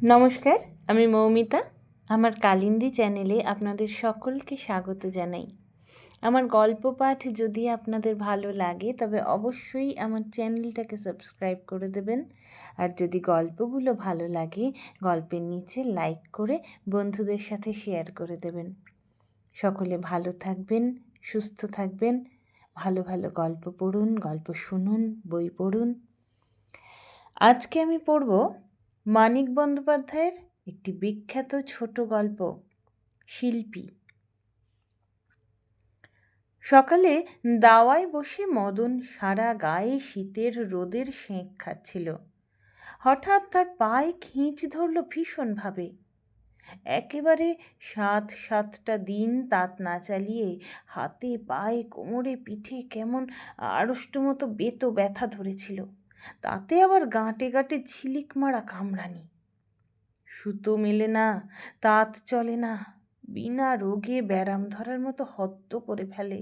নমস্কার, আমি মৌমিতা। আমার কালিন্দী চ্যানেলে আপনাদের সকলকে স্বাগত জানাই। আমার গল্প পাঠ যদি আপনাদের ভালো লাগে তবে অবশ্যই আমার চ্যানেলটাকে সাবস্ক্রাইব করে দেবেন। আর যদি গল্পগুলো ভালো লাগে গল্পের নিচে লাইক করে বন্ধুদের সাথে শেয়ার করে দেবেন। সকলে ভালো থাকবেন, সুস্থ থাকবেন, ভালো ভালো গল্প পড়ুন, গল্প শুনুন, বই পড়ুন। আজকে আমি পড়ব মানিক বন্দ্যোপাধ্যায়ের একটি বিখ্যাত ছোট গল্প, শিল্পী। সকালে দাওয়ায় বসে মদন সারা গায়ে শীতের রোদের সেঁক খাচ্ছিল। হঠাৎ তার পায়ে খিঁচ ধরল ভীষণভাবে। একেবারে সাতটা দিন তাঁত না চালিয়ে হাতে পায়ে কোমরে পিঠে কেমন আড়ষ্ট মতো বেতো ব্যথা ধরেছিল। তাতে আবার গাঁটে গাঁটে ঝিলিক মারা কামড়ানি। সুতো মেলে না, তাঁত চলে না, বিনা রোগে ব্যারাম ধরার মতো হত্যে করে ফেলে।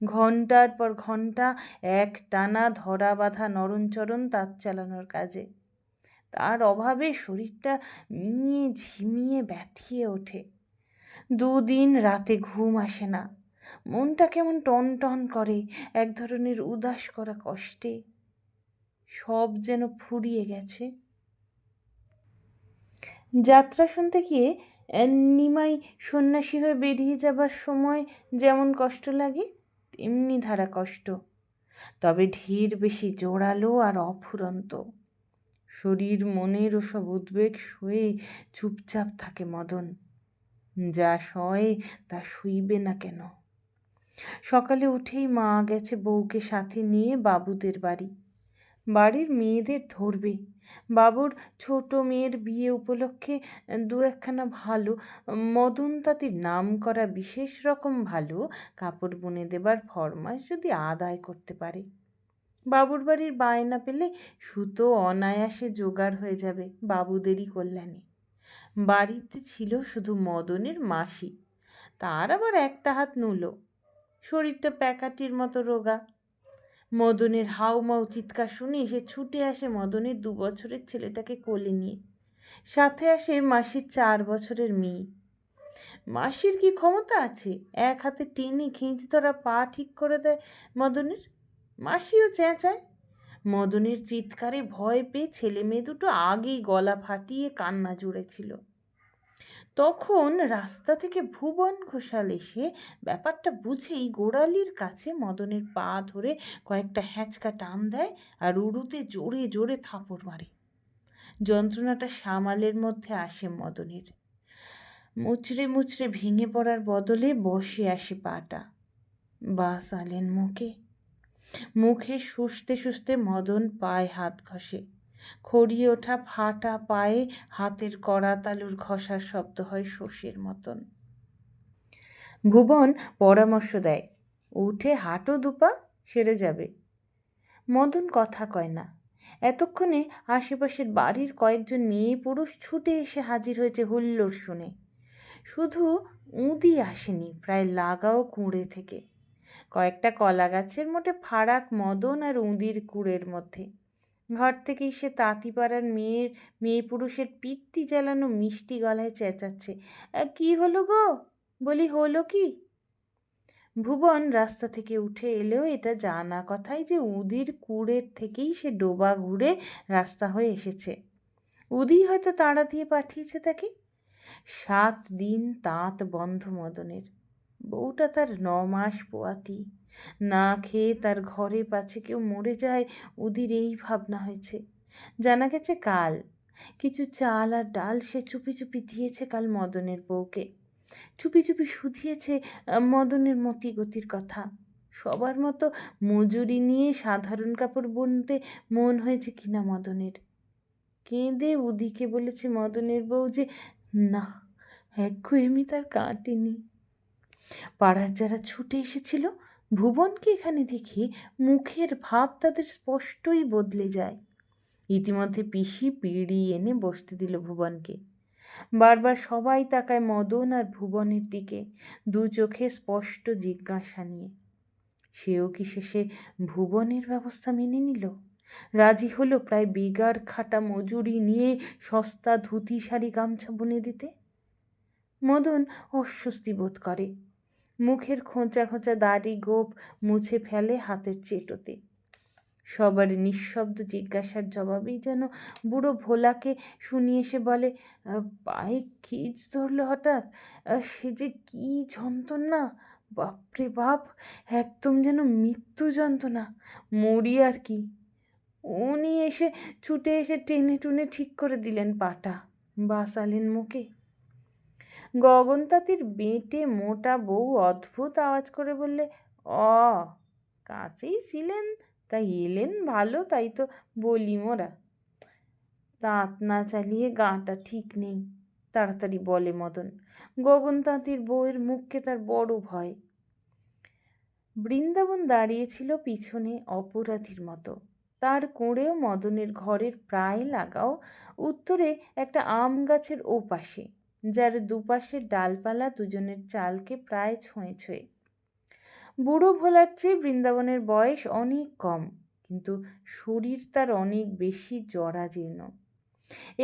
ঘণ্টার পর ঘণ্টা একটানা ধরা বাঁধা নরণচরণ তাঁত চালানোর কাজে। তার অভাবে শরীরটা মিয়ে ঝিমিয়ে ব্যথিয়ে ওঠে। দুদিন রাতে ঘুম আসে না। মনটা কেমন টন টন করে এক ধরনের উদাস করা কষ্টে। সব যেন ফুরিয়ে গেছে। যাত্রা শুনতে গিয়ে নিমাই সন্ন্যাসী হয়ে বেরিয়ে যাবার সময় যেমন কষ্ট লাগে তেমনি ধারা কষ্ট, তবে ঢের বেশি জোরালো আর অফুরন্ত। শরীর মনের ওসব উদ্বেগ সয়ে চুপচাপ থাকে মদন। যা সয় তা সইবে না কেন? সকালে উঠেই মা গেছে বউকে সাথে নিয়ে বাবুদের বাড়ি। বাড়ির মেয়েদের ধরবে। বাবুর ছোট মেয়ের বিয়ে উপলক্ষে দু একখানা ভালো মদন তাঁতির নাম করা বিশেষ রকম ভালো কাপড় বুনে দেবার ফরমাস যদি আদায় করতে পারে। বাবুর বাড়ির বায়না পেলে সুতো অনায়াসে জোগাড় হয়ে যাবে বাবুদেরই কল্যাণে। বাড়িতে ছিল শুধু মদনের মাসি, তার আবার একটা হাত নুলো, শরীরটা প্যাকাটির মতো রোগা। মদনের হাউমাউ চিৎকার শুনে সে ছুটে আসে মদনের 2 বছরের ছেলেটাকে কোলে নিয়ে। সাথে আসে মাসির 4 বছরের মেয়ে। মাসির কি ক্ষমতা আছে এক হাতে টেনে খিঁচ ধরা পা ঠিক করে দেয় মদনের? মাসিও চেঁচায়। মদনের চিৎকারে ভয় পেয়ে ছেলে মেয়ে দুটো আগেই গলা ফাটিয়ে কান্না জুড়েছিল। তখন রাস্তা থেকে ভুবন ঘোষাল এসে ব্যাপারটা বুঝেই গোড়ালির কাছে মদনের পা ধরে কয়েকটা হ্যাঁচকা টান দেয় আর উড়ুতে জোরে জোরে থাপড় মারে। যন্ত্রণাটা সামালের মধ্যে আসে মদনের। মুচড়ে মুচড়ে ভেঙে পড়ার বদলে বসে আসে পাটা। বাস আলেন মুখে শুষতে শুষতে মদন পায়ে হাত ঘষে। খড়িয়ে ওঠা ফাটা পায়ে হাতের কড়া তালুর ঘষার শব্দ হয় শোষের মতন। ভুবন পরামর্শ দেয়, উঠে হাঁটো দুপা, সেরে যাবে। মদন কথা কয় না। এতক্ষণে আশেপাশের বাড়ির কয়েকজন মেয়ে পুরুষ ছুটে এসে হাজির হয়েছে হুল্লোড় শুনে। শুধু উদি আসেনি, প্রায় লাগাও কুঁড়ে থেকে। কয়েকটা কলা গাছের মোটে ফারাক মদন আর উদির কুঁড়ের মধ্যে। ঘর থেকেই সে তাঁতিপাড়ার মেয়ে পুরুষের পিত্তি জ্বালানো মিষ্টি গলায় চেঁচাচ্ছে, কি হলো গো? বলি হলো কি? ভুবন রাস্তা থেকে উঠে এলেও এটা জানা কথাই যে উদির কুঁড়ের থেকেই সে ডোবা ঘুরে রাস্তা হয়ে এসেছে। উদি হয়তো তাড়া দিয়ে পাঠিয়েছে তাকে। 7 দিন তাঁত বন্ধ মদনের। বউটা তার 9 মাস পোয়াতি। না খেয়ে তার ঘরে পাছে কেউ মরে যায়, উদির এই ভাবনা হয়েছে। জানা গেছে কাল কিছু চাল আর ডাল সে চুপি চুপি দিয়েছে কাল মদনের বউকে। চুপি চুপি শুধিয়েছে মদনের মতি গতির কথা। সবার মতো মজুরি নিয়ে সাধারণ কাপড় বুনতে মন হয়েছে কিনা মদনের। কেঁদে উদিকে বলেছে মদনের বউ যে না, একঘেয়েমি তার কাটেনি। পাড়ার যারা ছুটে এসেছিল ভুবনকে এখানে দেখে মুখের ভাব তাদের স্পষ্টই বদলে যায়। ইতিমধ্যে পিসি পিঁড়ি এনে বসতে দিল ভুবনকে। বারবার সবাই তাকায় মদন আর ভুবনের দিকে, দু চোখে স্পষ্ট জিজ্ঞাসা নিয়ে। সেও কি শেষে ভুবনের ব্যবস্থা মেনে নিল? রাজি হলো প্রায় বেগার খাটা মজুরি নিয়ে সস্তা ধুতি শাড়ি গামছা বুনে দিতে। মদন অস্বস্তি বোধ করে, মুখের খোঁচা খোঁচা দাড়ি গোঁফ মুছে ফেলে হাতের চেটোতে। সবার নিঃশব্দ জিজ্ঞাসার জবাবেই যেন বুড়ো ভোলাকে শুনিয়ে সে বলে, পায়ে খিচ ধরলো হঠাৎ, সে যে কি যন্ত্রণা, বাপরে বাপ, একদম যেন মৃত্যু যন্ত্রণা, মরি আর কি। উনি এসে ছুটে এসে টেনে টুনে ঠিক করে দিলেন পাটা, বাসালেন মুখে। গগনতাতির বেঁটে মোটা বউ অদ্ভুত আওয়াজ করে বললে, অ কাছেই ছিলেন, তাই এলেন ভালো, তাই তো বলি মোরা। তাঁত না চালিয়ে গাটা ঠিক নেই, তাড়াতাড়ি বলে মদন। গগনতাঁতির বউয়ের মুখকে তার বড় ভয়। বৃন্দাবন দাঁড়িয়েছিল পিছনে অপরাধীর মতো, তার কোণেও মদনের ঘরের প্রায় লাগাও, উত্তরে একটা আম গাছের ওপাশে, যার দুপাশের ডালপালা দুজনের চালকে প্রায় ছোঁয়ে ছোঁয়ে। বুড়ো ভোলার চেয়ে বৃন্দাবনের বয়স অনেক কম, কিন্তু শরীর তার অনেক বেশি জরাজীর্ণ।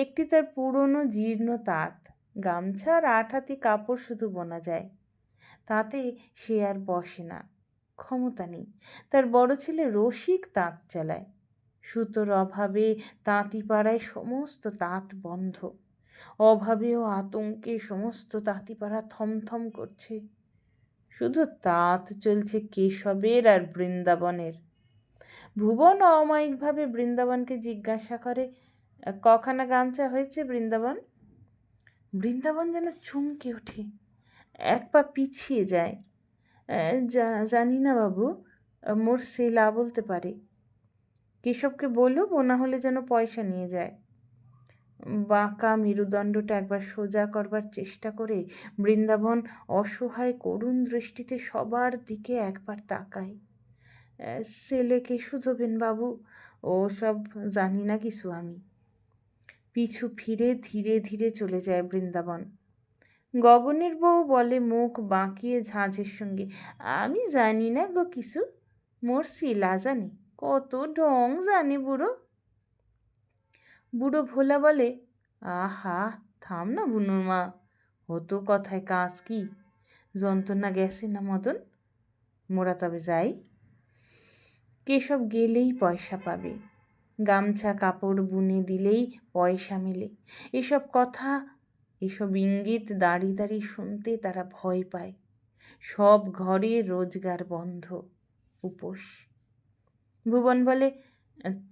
একটি তার পুরনো জীর্ণ তাঁত, গামছা আর ৮ হাতি কাপড় শুধু বোনা যায়, তাতে সে আর বসে না, ক্ষমতা নেই। তার বড় ছেলে রসিক তাঁত চালায়, সুতোর অভাবে তাঁতিপাড়ায় সমস্ত তাঁত বন্ধ। অভাবে ও আতঙ্কে সমস্ত তাঁতিপাড়া থমথম করছে। শুধু তাঁত চলছে কেশবের আর বৃন্দাবনের। ভুবন অমায়িকভাবে বৃন্দাবনকে জিজ্ঞাসা করে, কখানা গামছা হয়েছে বৃন্দাবন? বৃন্দাবন যেন চমকে ওঠে, এক পা পিছিয়ে যায়। জানি না বাবু, মোর সেলা বলতে পারে। কেশবকে বলো, বোনা হলে যেন পয়সা নিয়ে যায়। বাঁকা মেরুদণ্ডটা একবার সোজা করবার চেষ্টা করে বৃন্দাবন অসহায় করুণ দৃষ্টিতে সবার দিকে একবার তাকায়। ছেলেকে শুধোবেন বাবু, ও সব জানি না কিছু আমি। পিছু ফিরে ধীরে ধীরে চলে যায় বৃন্দাবন। গগনের বউ বলে মুখ বাঁকিয়ে ঝাঁঝের সঙ্গে, আমি জানি না গো কিছু, মোর শিলা জানে, কত ঢং জানে বুড়ো। বুড়ো ভোলা বলে, আহা থাম না বুনুর মা, হতো কথায় কাজ কি, যন্ত্রণা গেছে না মদন, মোরা তবে যাই। কেশব গেলেই পয়সা পাবে, গামছা কাপড় বুনে দিলেই পয়সা মেলে, এসব কথা, এসব ইঙ্গিত দাঁড়িয়ে দাঁড়িয়ে শুনতে তারা ভয় পায়। সব ঘরে রোজগার বন্ধ, উপোস। ভুবন বলে,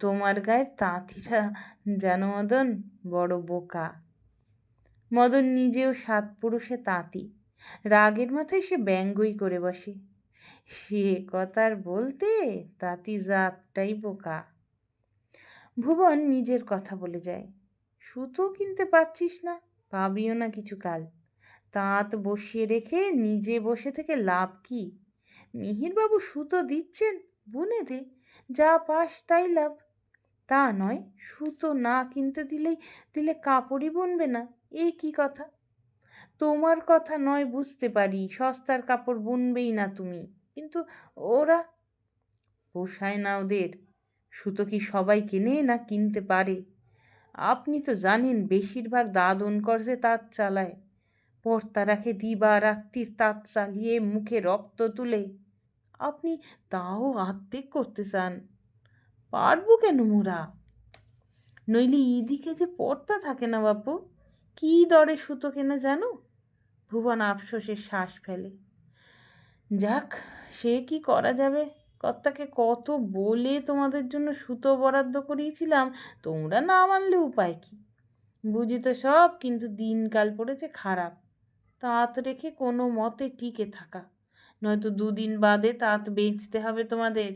তোমার গায়ের তাঁতিরা জানো মদন বড় বোকা। মদন নিজেও ৭ পুরুষে তাঁতি, রাগের মাথায় সে ব্যঙ্গই করে বসে, সে কথার বলতে তাঁতি জাতটাই বোকা। ভুবন নিজের কথা বলে যায়, সুতো কিনতে পারছিস না, পাবিও না কিছুকাল, তাঁত বসিয়ে রেখে নিজে বসে থেকে লাভ কি? মিহিরবাবু সুতো দিচ্ছেন, বুনে দে, যা পাস তাই লাভ। তা নয়, সুতো না কিনতে দিলে কাপড়ই বুনবে না, এই কি কথা? তোমার কথা নয় বুঝতে পারি, সস্তার কাপড় বুনবেই না তুমি, কিন্তু ওরা পোষায় না ওদের। সুতো কি সবাই কেনে না কিনতে পারে? আপনি তো জানেন বেশিরভাগ দাদন কর্জে তাঁত চালায়, পর্তা রাখে দিবা রাত্রির তাঁত চালিয়ে মুখে রক্ত তুলে, আপনি তাও আত্মেক করতে চান? পারবো কেন মোরা? নইলে এদিকে যে পর্তা থাকে না বাপু, কি দরে সুতো কেনা জানো? ভুবন আফসোসের শ্বাস ফেলে। যাক, সে কি করা যাবে, কর্তাকে কত বলে তোমাদের জন্য সুতো বরাদ্দ করিয়েছিলাম, তোমরা না মানলে উপায় কি? বুঝি তো সব, কিন্তু দিনকাল পড়েছে খারাপ, তাঁত রেখে কোনো মতে টিকে থাকা, নয়তো 2 দিন বাদে তাঁত বেচতে হবে তোমাদের।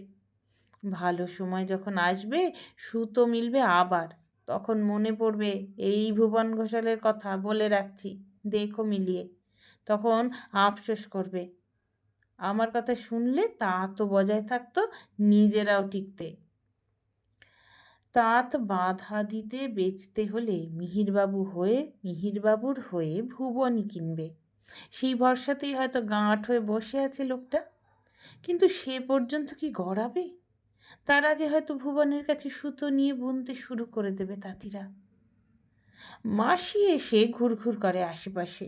ভালো সময় যখন আসবে, সুতো মিলবে আবার, তখন মনে পড়বে এই ভুবন ঘোষালের কথা, বলে রাখছি, দেখো মিলিয়ে, তখন আফসোস করবে। আমার কথা শুনলে তাঁতও বজায় থাকতো, নিজেরাও টিকতে। তাঁত বাধা দিতে বেচতে হলে মিহিরবাবুর হয়ে ভুবনই কিনবে, সেই ভরসাতেই হয়তো গাঁট হয়ে বসে আছে লোকটা। কিন্তু সে পর্যন্ত কি গড়াবে? তার আগে হয়তো ভুবনের কাছে সুতো নিয়ে বুনতে শুরু করে দেবে তাঁতিরা। মাসি এসে ঘুরঘুর করে আশেপাশে।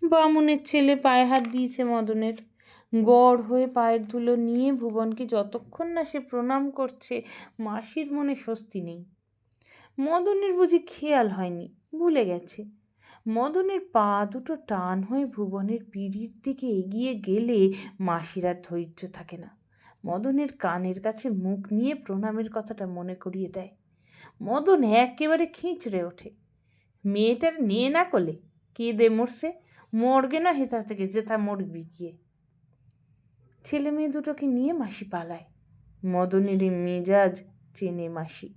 বামুনের ছেলে পায়ে হাত দিয়েছে মদনের। গড় হয়ে পায়ের ধুলো নিয়ে ভুবনকে যতক্ষণ না সে প্রণাম করছে, মাসির মনে স্বস্তি নেই। মদনের বুঝি খেয়াল হয়নি, ভুলে গেছে। মদনের পা দুটো টান হয়ে ভুবনের পিঁড়ির দিকে এগিয়ে গেলে মাসির আর ধৈর্য থাকে না। মদনের কানের কাছে মুখ নিয়ে প্রণামের কথাটা মনে করিয়ে দেয়। মদন একেবারে খিঁচড়ে ওঠে। মেয়েটার নিয়ে না করলে কেঁদে মরছে, মরগে না হেথা থেকে যেথা মরবি গিয়ে। ছেলে মেয়ে দুটোকে নিয়ে মাসি পালায়। মদনের মেজাজ চেনে মাসি।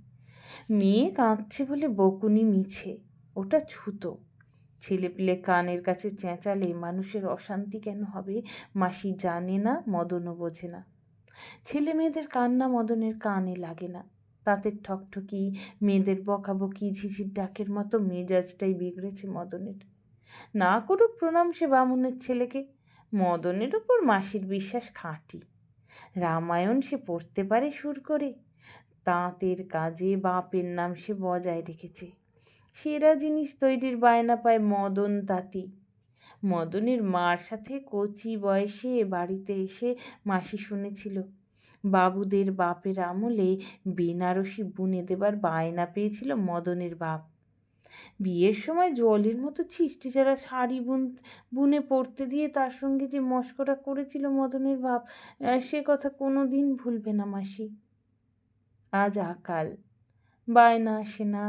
মেয়ে কাঁদছে বলে বকুনি মিছে, ওটা ছুতো। ছেলেপিলে কানের কাছে চেঁচালে মানুষের অশান্তি কেন হবে মাসি জানে না, মদনও বোঝে না। ছেলে মেয়েদের কান্না মদনের কানে লাগে না। তাদের ঠকঠকি, মেয়েদের বকাবকি, ঝিঝির ডাকের মতো মেজাজটাই বিগড়েছে মদনের। না করুক প্রণাম সে বামুনের ছেলেকে, মদনের ওপর মাসির বিশ্বাস খাঁটি। রামায়ণ সে পড়তে পারে সুর করে। তাঁতের কাজে বাপের নাম সে বজায় রেখেছে। সেরা জিনিস তৈরির বায়না পায় মদন তাঁতি। মদনের মার সাথে কচি বয়সে বাড়িতে এসে মাসি শুনেছিল বাবুদের বাপের আমলে বেনারসি বুনে দেবার বায়না পেয়েছিল মদনের বাপ। বিয়ের সময় জলের মতো ছিষ্টিছাড়া শাড়ি বুনে পরতে দিয়ে তার সঙ্গে যে মশকরা করেছিল মদনের বাপ, সে কথা কোনো দিন ভুলবে না মাসি। আজ আকাল, বায়না আসে না,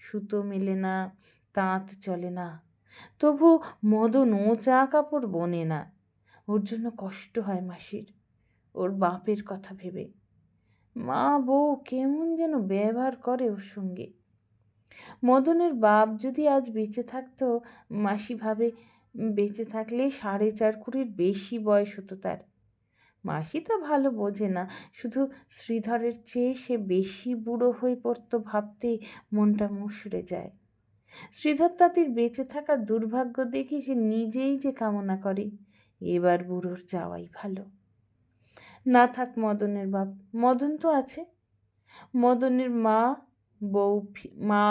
সুতো মেলে না, তাঁত চলে না, তবু মদন ও চা কাপড় বোনে না। ওর জন্য কষ্ট হয় মাসির, ওর বাপের কথা ভেবে। মা বউ কেমন যেন ব্যবহার করে ওর সঙ্গে। মদনের বাপ যদি আজ বেঁচে থাকতো, মাসি ভাবে বেঁচে থাকলে 4.5 বেশি বয়স হতো তার। মাসি তা ভালো বোঝে না, শুধু শ্রীধরের চেয়ে সে বেশি বুড়ো হয়ে পড়তো ভাবতে মনটা মুষড়ে যায়। শ্রীধর তাঁতির বেঁচে থাকার দুর্ভাগ্য দেখে সে নিজেই যে কামনা করে এবার বুড়োর যাওয়াই ভালো। না থাক মদনের বাপ, মদন তো আছে। মদনের মা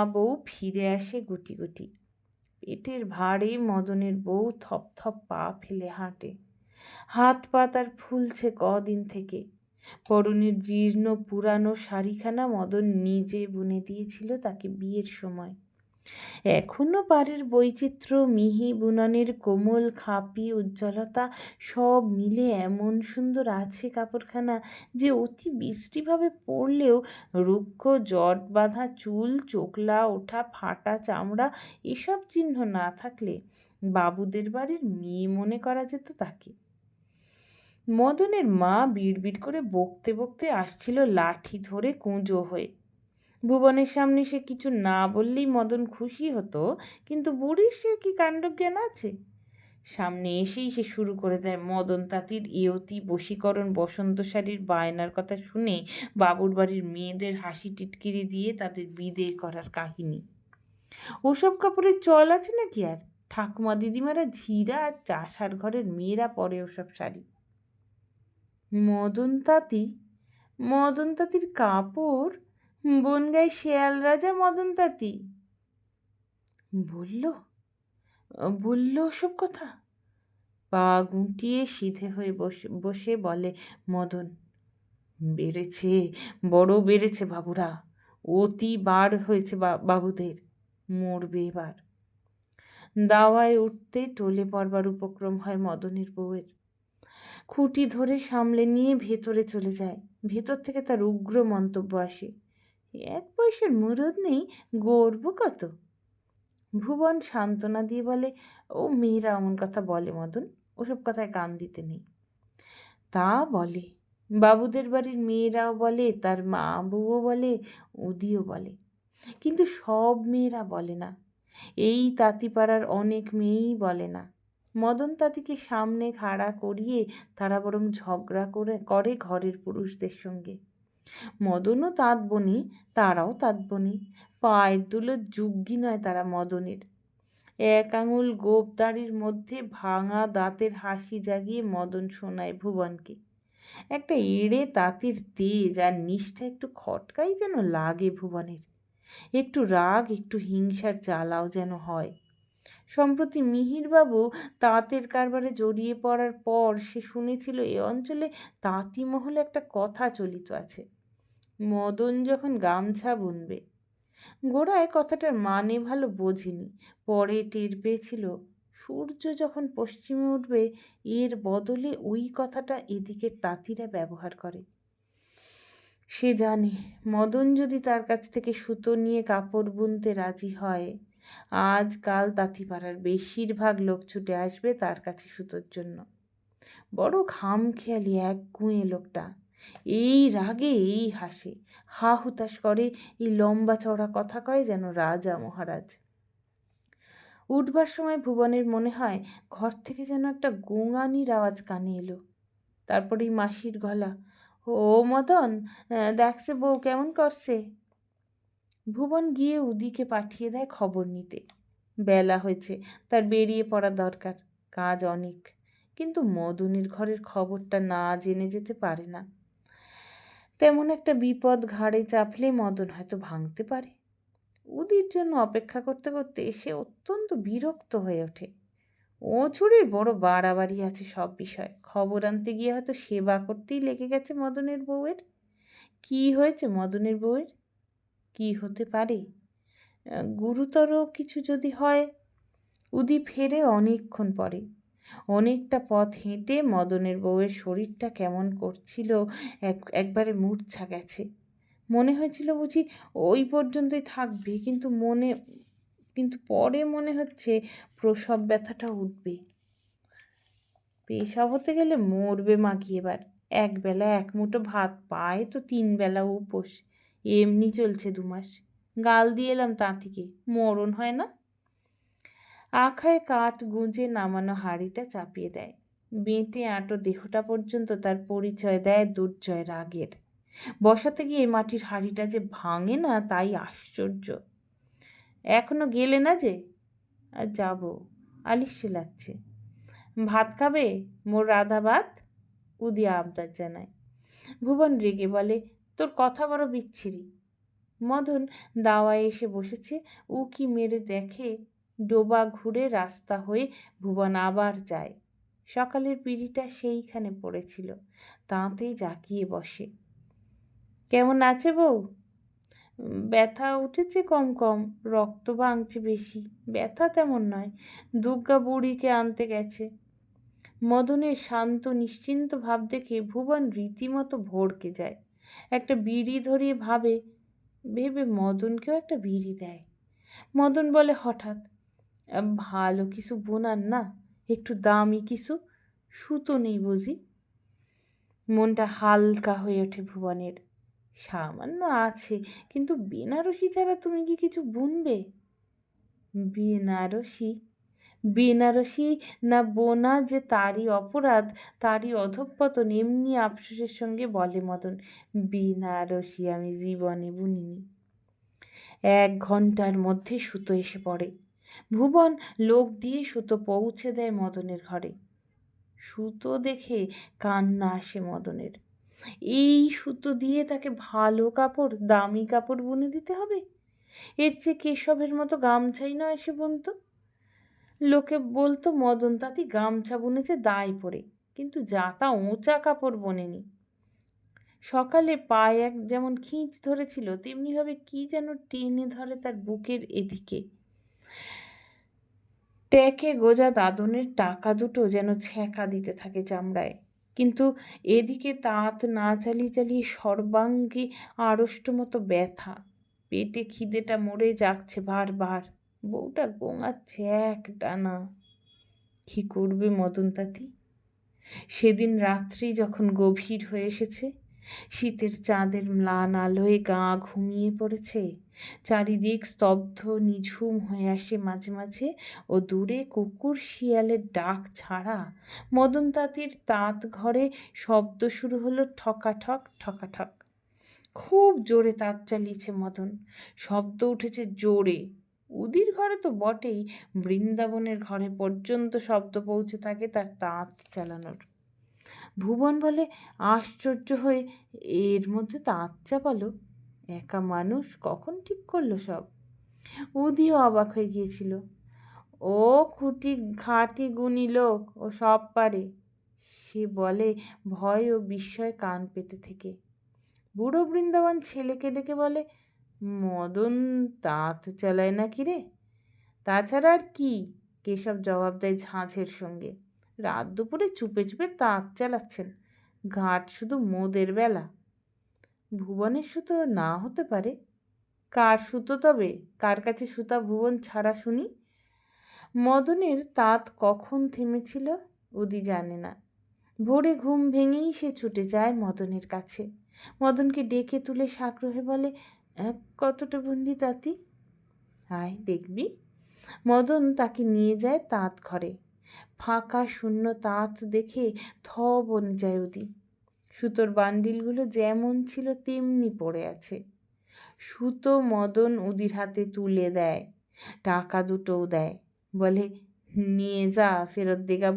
বউ ফিরে আসে গুটি গুটি। পেটের ভারে মদনের বউ থপ থপ পা ফেলে হাঁটে। হাত পা তার ফুলছে কদিন থেকে। পরনের জীর্ণ পুরানো শাড়িখানা মদন নিজে বুনে দিয়েছিল তাকে বিয়ের সময়। এখনো পাড়ের বৈচিত্র্য, মিহি বুননের কোমল খাপি উজ্জ্বলতা সব মিলে এমন সুন্দর আছে কাপড়খানা যে অতি বিশ্রীভাবে পরলেও রুক্ষ জট বাঁধা চুল, চোখলা ওঠা ফাটা চামড়া এসব চিহ্ন না থাকলে বাবুদের বাড়ির মেয়ে মনে করা যেত তাকে। মদনের মা বিড়বিড় করে বকতে বকতে আসছিল লাঠি ধরে কুঁজো হয়ে। ভুবনের সামনে সে কিছু না বললেই মদন খুশি হতো, কিন্তু বুড়ির সে কি কাণ্ডজ্ঞান আছে। সামনে এসেই সে শুরু করে দেয় মদন তাঁতির ইয়তি বশীকরণ বসন্ত শাড়ির বায়নার কথা শুনে বাবুর বাড়ির মেয়েদের হাসি টিটকিরি দিয়ে তাদের বিদে করার কাহিনী। ওসব কাপড়ের চল আছে নাকি আর? ঠাকুমা দিদিমারা ঝিরা আর চাষার ঘরের মেয়েরা পরে ওসব শাড়ি। মদন তাঁতির কাপড় বনগাঁয় শেয়াল রাজা মদন তাঁতি বলল ওসব কথা। পা গুটিয়ে সিধে হয়ে বসে বলে মদন, বেড়েছে, বড় বেড়েছে বাবুরা, অতি বার হয়েছে বাবুদের, মরবে এবার। দাওয়ায় উঠতে টলে পড়বার উপক্রম হয় মদনের বউয়ের। খুঁটি ধরে সামলে নিয়ে ভেতরে চলে যায়। ভেতর থেকে তার উগ্র মন্তব্য আসে, 1 পয়সার মুরদ নেই, গর্ব কত। ভুবন সান্ত্বনা দিয়ে বলে, ও মেয়েরা অমন কথা বলে মদন, ওসব কথায় কান দিতে নেই। তা বলে, বাবুদের বাড়ির মেয়েরাও বলে, তার মা বউও বলে, উদিও বলে, কিন্তু সব মেয়েরা বলে না। এই তাঁতিপাড়ার অনেক মেয়েই বলে না। মদন তাঁতিকে সামনে খাড়া করিয়ে তারা বরং ঝগড়া করে ঘরের পুরুষদের সঙ্গে। মদনও তাঁত বনি, তারাও তাঁত বনি, পায়ের দুলো যুগ্গি নয় তারা মদনের। 1 আঙুল গোপ দাড়ির মধ্যে ভাঙা দাঁতের হাসি জাগিয়ে মদন শোনায় ভুবনকে, একটা এড়ে তাঁতির তেজ আর নিষ্ঠা একটু খটকাই যেন লাগে ভুবনের। একটু রাগ, একটু হিংসার জ্বালাও যেন হয়। সম্প্রতি মিহিরবাবু তাঁতের কারবারে জড়িয়ে পড়ার পর সে শুনেছিল এ অঞ্চলে তাঁতি মহলে একটা কথা চলিত আছে, মদন যখন গামছা বুনবে। গোড়ায় কথাটার মানে ভালো বোঝেনি, পরে টের পেয়েছিল সূর্য যখন পশ্চিমে উঠবে এর বদলে ওই কথাটা এদিকে তাঁতিরা ব্যবহার করে। সে জানে মদন যদি তার কাছ থেকে সুতো নিয়ে কাপড় বুনতে রাজি হয়, আজকাল তাঁতিপাড়ার বেশিরভাগ লোক ছুটে আসবে তার কাছে সুতোর জন্য। বড় খামখেয়ালি একগুঁয়ে লোকটা, এই রাগে এই হাসে, হা হুতাশ করে, এই লম্বা চওড়া কথা কয় যেন রাজা মহারাজ। উঠবার সময় ভুবনের মনে হয় ঘর থেকে যেন একটা গোঙানির আওয়াজ কানে এলো। তারপরেই মাসির গলা, ও মদন, দেখছে বউ কেমন করছে। ভুবন গিয়ে উদিকে পাঠিয়ে দেয় খবর নিতে। বেলা হয়েছে, তার বেরিয়ে পড়া দরকার, কাজ অনেক। কিন্তু মদনের ঘরের খবরটা না জেনে যেতে পারে না। তেমন একটা বিপদ ঘাড়ে চাপলে মদন হয়তো ভাঙতে পারে। উদির জন্য অপেক্ষা করতে করতে সে অত্যন্ত বিরক্ত হয়ে ওঠে। ও ছুরির বড় বাড়াবাড়ি আছে সব বিষয়, খবর আনতে গিয়ে হয়তো সেবা করতেই লেগে গেছে মদনের বউয়ের। কি হয়েছে মদনের বউয়ের? কি হতে পারে? গুরুতর কিছু যদি হয়। উদি ফেরে অনেকক্ষণ পরে। অনেকটা পথ হেঁটে মদনের বউয়ের শরীরটা কেমন করছিল, একবারে মূর্ছা গেছে। মনে হয়েছিল বুঝি ওই পর্যন্তই থাকবে, কিন্তু পরে মনে হচ্ছে প্রসব ব্যথাটা উঠবে। পেশাব হতে গেলে মরবে মাগি এবার। একবেলা এক মুঠো ভাত পায় তো 3 বেলা উপোস। এমনি চলছে 2 মাস। গাল দিয়ে এলাম তাঁতিকে, মরণ হয় না। আখায় কাঠ গুঁজে নামানো হাঁড়িটা চাপিয়ে দেয়। বেঁটে আঁটো দেহটা পর্যন্ত তার পরিচয় দেয় দুর্জয় রাগের। বসাতে গিয়ে মাটির হাঁড়িটা যে ভাঙে না তাই আশ্চর্য। এখনো গেলে না যে? আর যাবো, আলিস্যে লাগছে। ভাত খাবে? মোর রাধা ভাত? উদি আবদার জানায়। ভুবন রেগে বলে, তোর কথা বড় বিচ্ছিরি। মদন দাওয়ায় এসে বসেছে, উকি মেরে দেখে ডোবা ঘুরে রাস্তা হয়ে ভুবন আবার যায়। সকালের পিঁড়িটা সেইখানে পড়েছিল, তাঁতেই জাকিয়ে বসে। কেমন আছে বউ? ব্যথা উঠেছে কম কম, রক্ত ভাঙছে বেশি। ব্যথা তেমন নয়, দুর্গা বুড়িকে আনতে গেছে। মদনের শান্ত নিশ্চিন্ত ভাব দেখে ভুবন রীতিমতো ভড়কে যায়। একটা বিড়ি ধরিয়ে ভেবে মদনকেও একটা বিড়ি দেয়। মদন বলে হঠাৎ, ভালো কিছু বোনার না, একটু দামি কিছু। সুতো নেই বুঝি? মনটা হালকা হয়ে ওঠে ভুবনের। সামান্য আছে, কিন্তু বেনারসি ছাড়া তুমি কি কিছু বুনবে? বেনারসি? বেনারসি না বোনা যে তারই অপরাধ, তারই অধঃপতন, এমনি আফসোসের সঙ্গে বলে মদন, বেনারসি আমি জীবনে বুনিনি। 1 ঘন্টার মধ্যে সুতো এসে পড়ে। ভুবন লোক দিয়ে সুতো পৌঁছে দেয় মদনের ঘরে। সুতো দেখে কান্না আসে মদনের। এই সুতো দিয়ে তাকে ভালো কাপড়, দামি কাপড় বুনে দিতে হবে? এর চেয়ে কেশবের মতো গামছাই নয় সে বুনতো। লোকে বলতো মদন তাঁতি গামছা বুনেছে দায় পড়ে, কিন্তু যাতা উঁচা কাপড় বোনেনি। সকালে পায়ে যেমন খিঁচ ধরেছিল, তেমনি ভাবে কি যেন টেনে ধরে তার বুকের এদিকে। ট্যাকে গোজা দাদনের টাকা দুটো যেন ছ্যাঁকা দিতে থাকে চামড়ায়। কিন্তু এদিকে তাঁত না চালিয়ে চালিয়ে সর্বাঙ্গে আড়ষ্ট মতো ব্যথা। পেটে খিদেটা মরে যাচ্ছে বারবার। বউটা গোঙাচ্ছে একটানা। কি করবে মদন তাঁতি? সেদিন রাত্রি যখন গভীর হয়ে এসেছে, শীতের চাঁদের ম্লান আলোয় গা ঘুমিয়ে পড়েছে, চারিদিক স্তব্ধ নিঝুম হয়ে আসে মাঝে মাঝে, ও দূরে কুকুর শিয়ালের ডাক ছাড়া মদন তাঁতির তাঁত ঘরে শব্দ শুরু হলো ঠকাঠক ঠকাঠক। খুব জোরে তাঁত চালিয়েছে মদন, শব্দ উঠেছে জোরে। উদির ঘরে তো বটেই, বৃন্দাবনের ঘরে পর্যন্ত শব্দ পৌঁছে থাকে তার তাঁত চালানোর। ভুবন বলে আশ্চর্য হয়ে, এর মধ্যে তাঁত চাপালো? একা মানুষ কখন ঠিক করলো সব? উদিও অবাক হয়ে গিয়েছিল। ও খাঁটি গুণী লোক, ও সব পারে, সে বলে ভয় ও বিস্ময় কান পেতে থেকে। বুড়ো বৃন্দাবন ছেলেকে ডেকে বলে, মদন তাঁত চালায় নাকি রে? তাছাড়া আর কি? কেশব জবাব দেয় ঝাঁঝের সঙ্গে, রাত দুপুরে চুপে চুপে তাঁত চালাচ্ছেন, ঘাট শুধু মোদের বেলা। ভুবনের সুতো না হতে পারে? কার সুতো তবে? কার কাছে সুতা ভুবন ছাড়া শুনি? মদনের তাঁত কখন থেমেছিল উদি জানে না। ভোরে ঘুম ভেঙেই সে ছুটে যায় মদনের কাছে। মদনকে ডেকে তুলে সাগ্রহে বলে, কতটা বুনলি তাঁতি? আয় দেখবি। মদন তাকে নিয়ে যায় তাঁত ঘরে। ফাঁকা শূন্য তাঁত দেখে থ বনে যায় উদি। সুতোর বান্ডিলগুলো যেমন ছিল তেমনি পড়ে আছে। সুতো মদন উদির হাতে তুলে দেয়, টাকা দুটোও দেয়, বলে, নিয়ে যা, ফেরত দেগা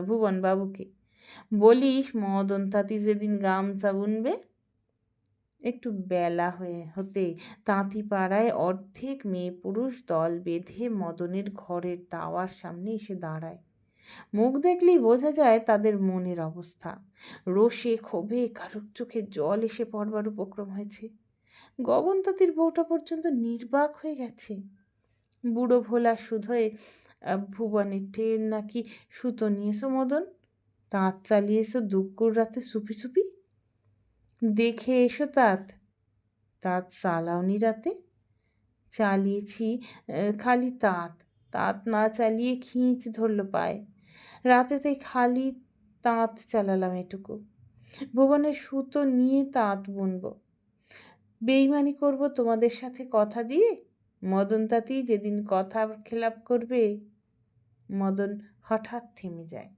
ভুবন বাবুকে। বলিস মদন তাঁতি যেদিন গামছা বুনবে। একটু বেলা হতে তাঁতি পাড়ায় অর্ধেক মেয়ে পুরুষ দল বেঁধে মদনের ঘরের দাওয়ার সামনে এসে দাঁড়ায়। মুখ দেখলেই বোঝা যায় তাদের মনের অবস্থা। রোষে ক্ষোভে কারুর চোখে জল এসে পড়বার উপক্রম হয়েছে। গগন তাঁতির বউটা পর্যন্ত নির্বাক হয়ে গেছে। বুড়ো ভোলা শুধোয়, ভুবনের ঠের নাকি সুতো নিয়েছো মদন? তাঁত চালিয়েছো দুপুর রাতে চুপি চুপি? দেখে এসো তাঁত। তাঁত চালাওনি রাতে? চালিয়েছি, খালি তাঁত। তাঁত না চালিয়ে খিঁচ ধরলো পায়। রাতে তাই খালি তাঁত চালালাম এটুকু। ভুবনের সুতো নিয়ে তাঁত বুনবো। বেইমানি করব তোমাদের সাথে কথা দিয়ে? মদন তাঁতি যেদিন কথা খেলাপ করবে। মদন হঠাৎ থেমে যায়।